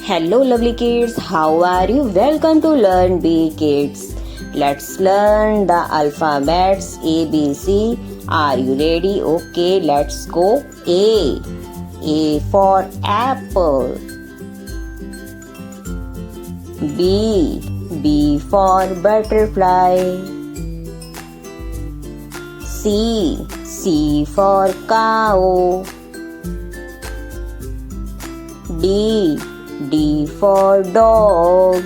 Hello lovely kids, how are you? Welcome to Learn Be Kids. Let's learn the alphabets ABC. Are you ready? Okay, let's go. A. A for apple. B. B for butterfly. C. C for cow. D. D for dog.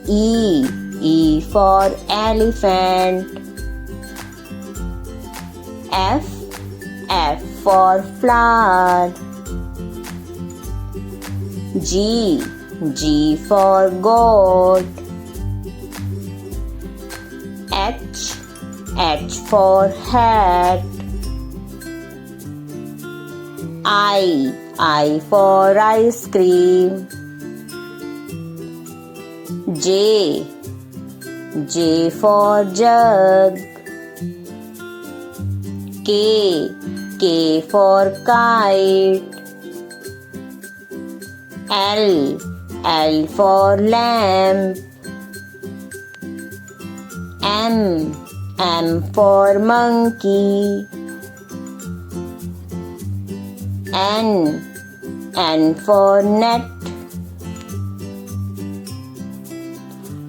E. E for elephant. F. F for flower. G. G for goat. H. H for hat. I for ice cream. J. J for jug. K. K for kite. L. L for lamp. M. M for monkey. N. N for net.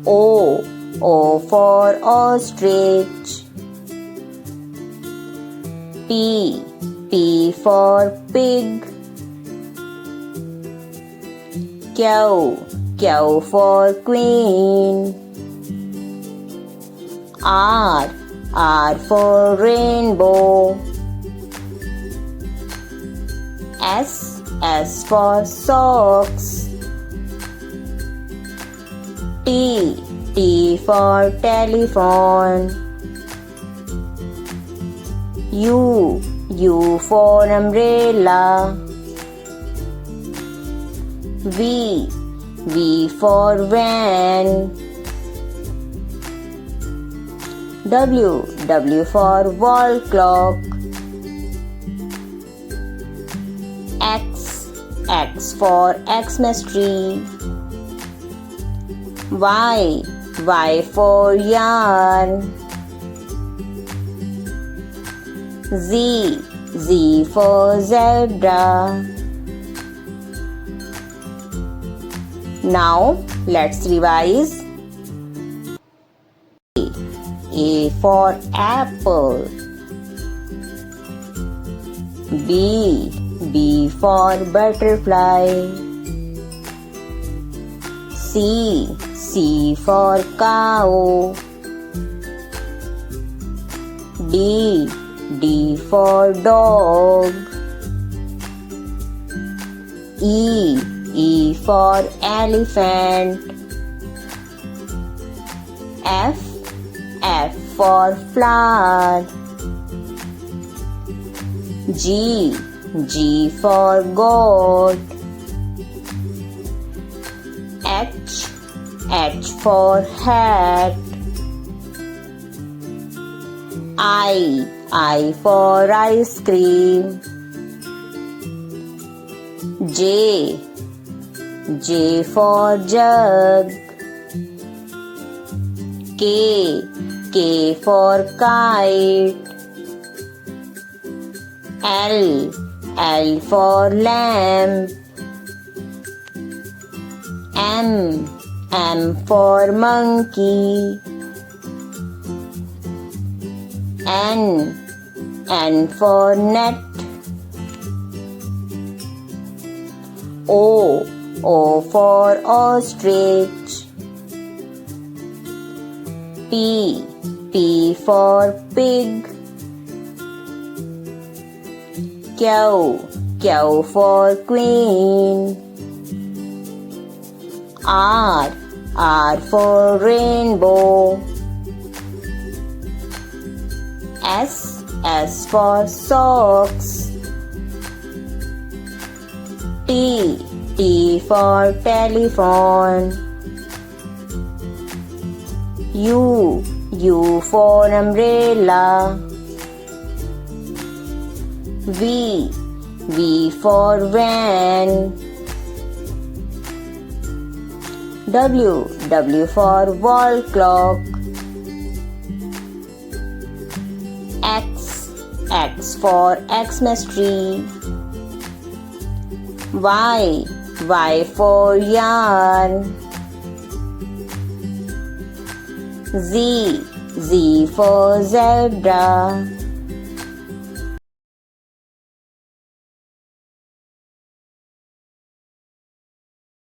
O. O for ostrich. P. P for pig. Q. Q for queen. R. R for rainbow. S. S for socks. T. T for telephone. U. U for umbrella. V. V for van. W. W for wall clock. X. X for Xmas tree. Y. Y for yarn. Z. Z for zebra. Now let's revise. A for apple. B. B for butterfly. C. C for cow. D. D for dog. E. E for elephant. F. F for flower. G. G for goat. H. H for hat. I for ice cream. J. J for jug. K. K for kite. L. L for lamp. M. M for monkey. N. N for net. O. O for ostrich. P. P for pig. Q. Q for queen. R. R for rainbow. S. S for socks. T. T for telephone. U. U for umbrella. V. V for van. W for wall clock. X for Xmas tree. Y for yarn. Z for zebra.